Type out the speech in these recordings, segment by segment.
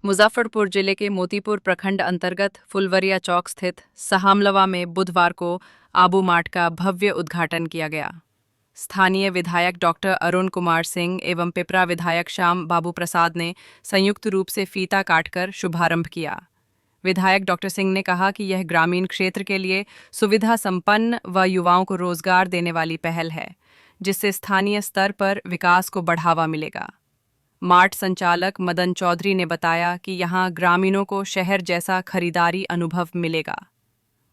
मुजफ्फरपुर जिले के मोतीपुर प्रखंड अंतर्गत फुलवरिया चौक स्थित सहामलवा में बुधवार को आबू मार्ट का भव्य उद्घाटन किया गया। स्थानीय विधायक डॉक्टर अरुण कुमार सिंह एवं पिपरा विधायक श्याम बाबू प्रसाद ने संयुक्त रूप से फीता काटकर शुभारंभ किया। विधायक डॉक्टर सिंह ने कहा कि यह ग्रामीण क्षेत्र के लिए सुविधा संपन्न व युवाओं को रोजगार देने वाली पहल है, जिससे स्थानीय स्तर पर विकास को बढ़ावा मिलेगा। मार्ट संचालक मदन चौधरी ने बताया कि यहां ग्रामीणों को शहर जैसा खरीदारी अनुभव मिलेगा।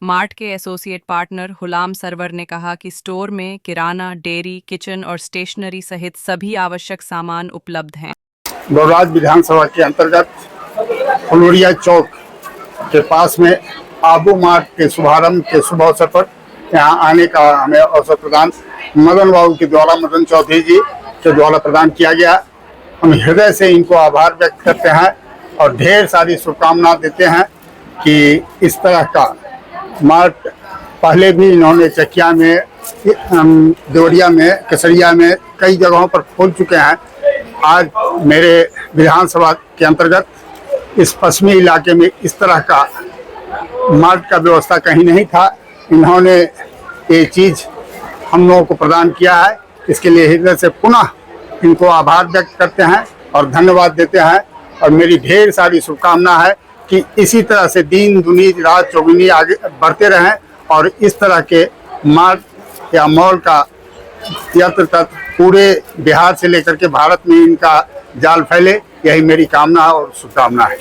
मार्ट के एसोसिएट पार्टनर हुलाम सरवर ने कहा कि स्टोर में किराना, डेयरी, किचन और स्टेशनरी सहित सभी आवश्यक सामान उपलब्ध हैं। गौराज विधानसभा के अंतर्गत फुलवरिया चौक के पास में आबू मार्ट के शुभारंभ के शुभ अवसर पर यहाँ आने का हमें अवसर प्रदान मदन बाबू के द्वारा, मदन चौधरी जी के द्वारा प्रदान किया गया। हम हृदय से इनको आभार व्यक्त करते हैं और ढेर सारी शुभकामनाएं देते हैं कि इस तरह का मार्ट पहले भी इन्होंने चकिया में, देवरिया में, केसरिया में कई जगहों पर खोल चुके हैं। आज मेरे विधानसभा के अंतर्गत इस पश्चिमी इलाके में इस तरह का मार्ट का व्यवस्था कहीं नहीं था। इन्होंने ये चीज़ हम लोगों को प्रदान किया है। इसके लिए हृदय से पुनः इनको आभार व्यक्त करते हैं और धन्यवाद देते हैं। और मेरी ढेर सारी शुभकामना है कि इसी तरह से दिन दुनी रात चौगुनी आगे बढ़ते रहें और इस तरह के मार्ट या मॉल का यत्र तत्र पूरे बिहार से लेकर के भारत में इनका जाल फैले, यही मेरी कामना और शुभकामना है।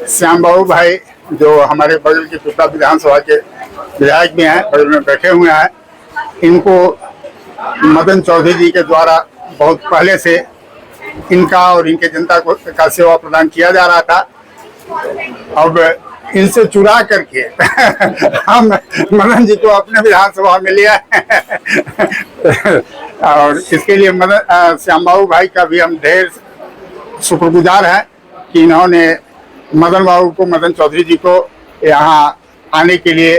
श्याम बाबू भाई जो हमारे बगल के पिपरा विधानसभा के विधायक भी हैं, बगल में बैठे हुए हैं, इनको मदन चौधरी जी के द्वारा बहुत पहले से इनका और इनके जनता को का सेवा प्रदान किया जा रहा था। अब इनसे चुरा करके हम मदन जी को अपने विधानसभा में लिया और इसके लिए मदन श्याम बाबू भाई का भी हम ढेर शुक्रगुजार हैं कि इन्होंने मदन बाबू को, मदन चौधरी जी को यहाँ आने के लिए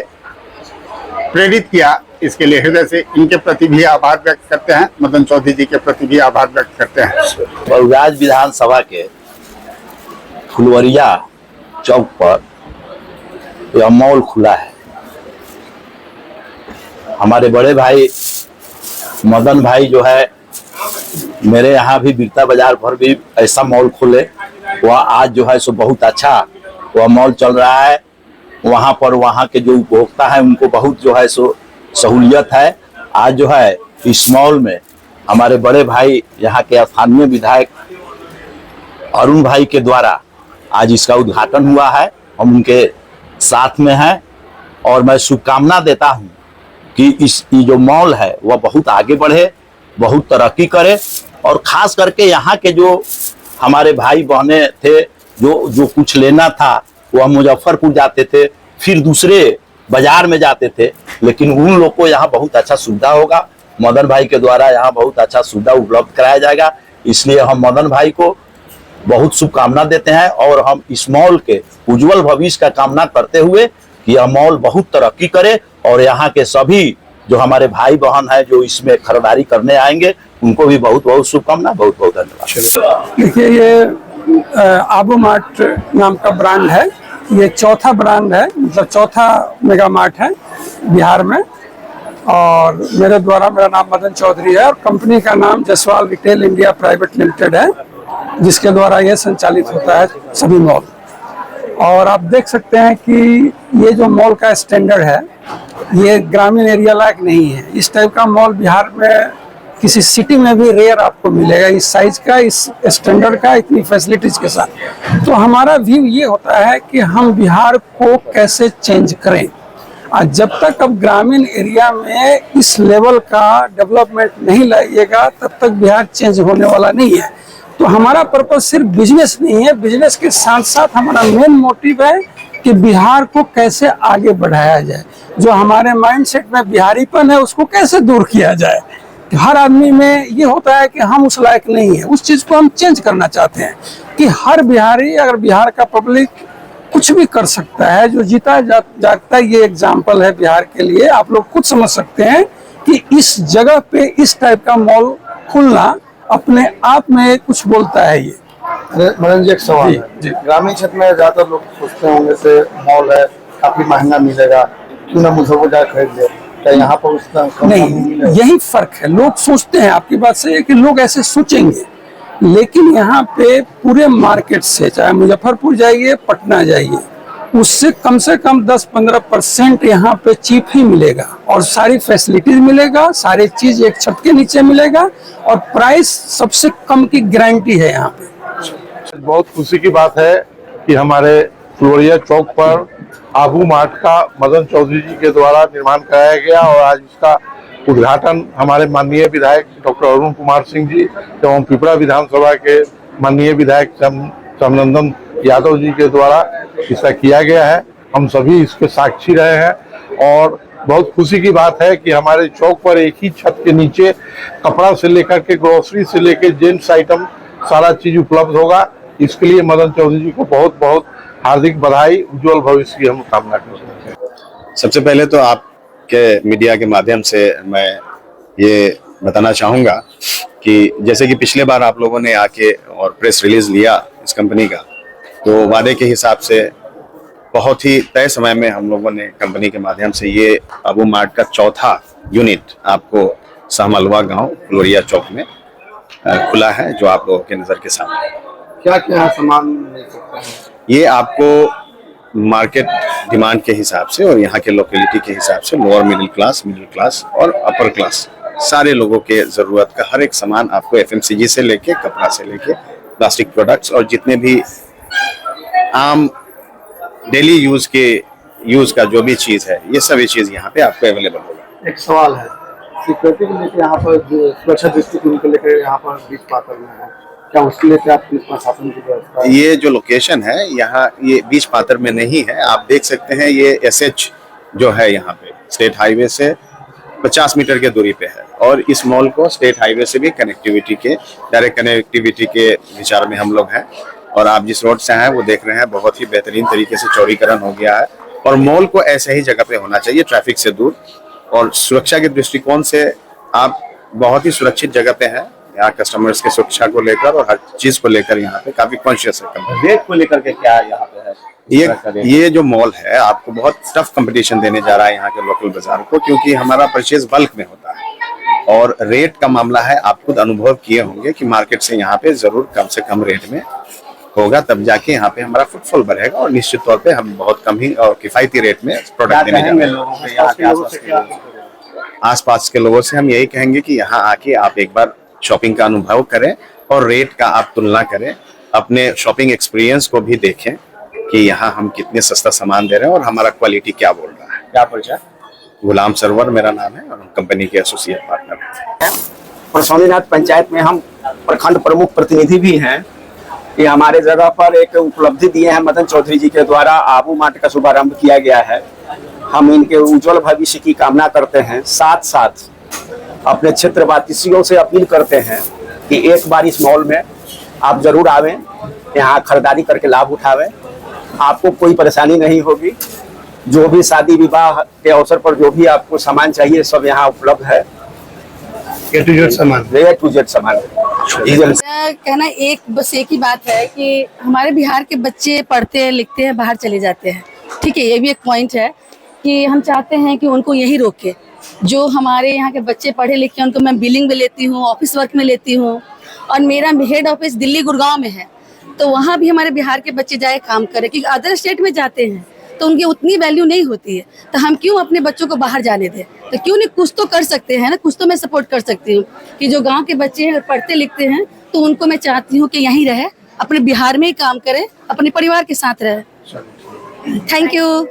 प्रेरित किया। इसके लिए हृदय से इनके प्रति भी आभार व्यक्त करते हैं, मदन चौधरी जी के प्रति भी आभार व्यक्त करते हैं। गौराज विधानसभा के फुलवरिया चौक पर यह मॉल खुला है। हमारे बड़े भाई मदन भाई जो है, मेरे यहाँ भी बिरता बाजार पर भी ऐसा मॉल खोले, वह आज जो है सो बहुत अच्छा वह मॉल चल रहा है। वहाँ पर वहाँ के जो उपभोक्ता हैं उनको बहुत जो है सो सहूलियत है। आज जो है इस मॉल में हमारे बड़े भाई यहाँ के स्थानीय विधायक अरुण भाई के द्वारा आज इसका उद्घाटन हुआ है। हम उनके साथ में हैं और मैं शुभकामना देता हूँ कि ये जो मॉल है वह बहुत आगे बढ़े, बहुत तरक्की करे और खास करके यहाँ के जो हमारे भाई बहने थे जो कुछ लेना था वह मुजफ्फरपुर जाते थे, फिर दूसरे बाजार में जाते थे, लेकिन उन लोग को यहाँ बहुत अच्छा सुविधा होगा। मदन भाई के द्वारा यहाँ बहुत अच्छा सुविधा उपलब्ध कराया जाएगा। इसलिए हम मदन भाई को बहुत शुभकामना देते हैं और हम इस मॉल के उज्जवल भविष्य का कामना करते हुए कि यह मॉल बहुत तरक्की करे और यहाँ के सभी जो हमारे भाई बहन हैं जो इसमें खरीदारी करने आएंगे उनको भी बहुत बहुत शुभकामना, बहुत बहुत धन्यवाद। देखिए, ये आबू मार्ट नाम का ब्रांड है। ये चौथा ब्रांड है, मतलब चौथा मेगा मार्ट है बिहार में। और मेरे द्वारा, मेरा नाम मदन चौधरी है और कंपनी का नाम Jaswal retail India private limited है, जिसके द्वारा ये संचालित होता है सभी मॉल। और आप देख सकते हैं कि ये जो मॉल का स्टैंडर्ड है ये ग्रामीण एरिया लायक नहीं है। इस टाइप का मॉल बिहार में किसी सिटी में भी रेयर आपको मिलेगा, इस साइज का, इस स्टैंडर्ड का, इतनी फैसिलिटीज के साथ। तो हमारा व्यू ये होता है कि हम बिहार को कैसे चेंज करें। जब तक अब ग्रामीण एरिया में इस लेवल का डेवलपमेंट नहीं लाइएगा तब तक बिहार चेंज होने वाला नहीं है। तो हमारा पर्पस सिर्फ बिजनेस नहीं है, बिजनेस के साथ साथ हमारा मेन मोटिव है कि बिहार को कैसे आगे बढ़ाया जाए। जो हमारे माइंडसेट में बिहारीपन है उसको कैसे दूर किया जाए। हर आदमी में ये होता है कि हम उस लायक नहीं है, उस चीज को हम चेंज करना चाहते हैं कि हर बिहारी, अगर बिहार का पब्लिक कुछ भी कर सकता है, जो जीता जागता है, ये एग्जाम्पल है बिहार के लिए। आप लोग खुद समझ सकते हैं कि इस जगह पे इस टाइप का मॉल खुलना अपने आप में कुछ बोलता है ये। मदन जी, एक सवाल जी, है। जी। ग्रामीण क्षेत्र में ज्यादातर लोग सोचते होंगे से मॉल है, काफी महंगा मिलेगा, क्यों ना मुझे वो जाकर खरीद ले। क्या यहाँ पर उसका कम दाम में नहीं, मिलेगा? यही फर्क है। लोग सोचते हैं, आपकी बात सही है कि लोग ऐसे सोचेंगे, लेकिन यहाँ पे पूरे मार्केट से, चाहे मुजफ्फरपुर जाइए, पटना जाइए, उससे कम 10-15% यहाँ पे चीप ही मिलेगा और सारी फैसिलिटीज मिलेगा, सारी चीज एक छत के नीचे मिलेगा और प्राइस सबसे कम की गारंटी है यहाँ पे। बहुत खुशी की बात है कि हमारे फ्लोरिया चौक पर आबू मार्ट का मदन चौधरी जी के द्वारा निर्माण कराया गया और आज इसका उद्घाटन हमारे माननीय विधायक डॉक्टर अरुण कुमार सिंह जी एवं पिपरा विधानसभा के माननीय विधायक समनंदन यादव जी के द्वारा इसका किया गया है। हम सभी इसके साक्षी रहे हैं और बहुत खुशी की बात है कि हमारे चौक पर एक ही छत के नीचे कपड़ा से लेकर के ग्रोसरी से लेकर जेंट्स आइटम सारा चीज उपलब्ध होगा। इसके लिए मदन चौधरी जी को बहुत बहुत हार्दिक बधाई, उज्जवल भविष्य की हम कामना करते हैं। सबसे पहले तो आपके मीडिया के माध्यम से मैं ये बताना चाहूँगा कि जैसे कि पिछले बार आप लोगों ने आके और प्रेस रिलीज लिया इस कंपनी का, तो वादे के हिसाब से बहुत ही तय समय में हम लोगों ने कंपनी के माध्यम से ये आबू मार्ट का चौथा यूनिट आपको सहमलवा गांव फ्लोरिया चौक में खुला है, जो आप लोगों के नज़र के सामने है। क्या क्या सामान मिल सकता है? ये आपको मार्केट डिमांड के हिसाब से और यहाँ के लोकेलिटी के हिसाब से लोअर मिडिल क्लास और अपर क्लास सारे लोगों के ज़रूरत का हर एक सामान आपको FMCG से लेके कपड़ा से लेके प्लास्टिक प्रोडक्ट्स और जितने भी आम डेली यूज का जो भी चीज़ है, ये सभी चीज़ यहाँ पे आपको अवेलेबल होगा। एक सवाल है, सिक्योरिटी को लेकर यहाँ पर जो सुरक्षा दृष्टिकोण को लेकर यहाँ पर बीच पात्र में है, क्या उसके लिए क्या पुलिस प्रशासन की व्यवस्था है? ये जो लोकेशन है यहाँ, ये बीच पात्र में नहीं है। आप देख सकते हैं ये SH जो है यहाँ पे स्टेट हाईवे से 50 मीटर के दूरी पे है और इस मॉल को स्टेट हाईवे से भी डायरेक्ट कनेक्टिविटी के विचार में हम लोग हैं। और आप जिस रोड से हैं वो देख रहे हैं, बहुत ही बेहतरीन तरीके से चौड़ीकरण हो गया है और मॉल को ऐसे ही जगह पे होना चाहिए, ट्रैफिक से दूर और सुरक्षा के दृष्टिकोण से आप बहुत ही सुरक्षित जगह पे हैं। यहाँ कस्टमर्स के सुरक्षा को लेकर और हर चीज को लेकर यहाँ पे काफी कॉन्शियस है। रेट को लेकर के क्या यहाँ पे है? ये जो मॉल है आपको बहुत टफ कंपटीशन देने जा रहा है यहाँ के लोकल बाजार को, क्योंकि हमारा परचेज बल्क में होता है और रेट का मामला है। आप खुद अनुभव किए होंगे कि मार्केट से यहाँ पे जरूर कम से कम रेट में होगा, तब जाके यहाँ पे हमारा फुटफॉल बढ़ेगा और निश्चित तौर पे हम बहुत कम ही और किफायती रेट में प्रोडक्ट देने जा रहे हैं। आसपास के लोगों से हम यही कहेंगे कि यहाँ आके आप एक बार शॉपिंग का अनुभव करें और रेट का आप तुलना करें, अपने शॉपिंग एक्सपीरियंस को भी देखें कि यहाँ हम कितने सस्ता सामान दे रहे हैं और हमारा क्वालिटी क्या बोल रहा है। क्या परिचय? गुलाम सरवर मेरा नाम है और हम कंपनी के एसोसिएट पार्टनर हैं। परसौनीनाथ पंचायत में हम प्रखंड प्रमुख प्रतिनिधि भी हैं। ये हमारे जगह पर एक उपलब्धि दिए हैं मदन चौधरी जी के द्वारा, आबू मार्ट का शुभारंभ किया गया है। हम इनके उज्जवल भविष्य की कामना करते हैं, साथ साथ अपने क्षेत्रवासियों से अपील करते हैं कि एक बार इस मॉल में आप जरूर आवें, यहाँ खरीदारी करके लाभ उठावें। आपको कोई परेशानी नहीं होगी। जो भी शादी विवाह के अवसर पर जो भी आपको सामान चाहिए सब यहाँ उपलब्ध है। A to Z सामान। A to Z सामान। मेरा कहना बस एक ही बात है कि हमारे बिहार के बच्चे पढ़ते हैं, लिखते हैं, बाहर चले जाते हैं। ठीक है, ये भी एक पॉइंट है कि हम चाहते हैं कि उनको यही रोके। जो हमारे यहाँ के बच्चे पढ़े लिखे उनको मैं बिलिंग में लेती हूँ, ऑफिस वर्क में लेती हूँ और मेरा हेड ऑफिस दिल्ली गुड़गांव में है, तो वहाँ भी हमारे बिहार के बच्चे जाए काम करें, क्योंकि अदर स्टेट में जाते हैं तो उनकी उतनी वैल्यू नहीं होती है। तो हम क्यों अपने बच्चों को बाहर जाने दें? तो क्यों नहीं, कुछ तो कर सकते हैं ना, कुछ तो मैं सपोर्ट कर सकती हूँ कि जो गांव के बच्चे हैं पढ़ते लिखते हैं तो उनको मैं चाहती हूँ कि यहीं रहे, अपने बिहार में ही काम करें, अपने परिवार के साथ रहे। Thank you.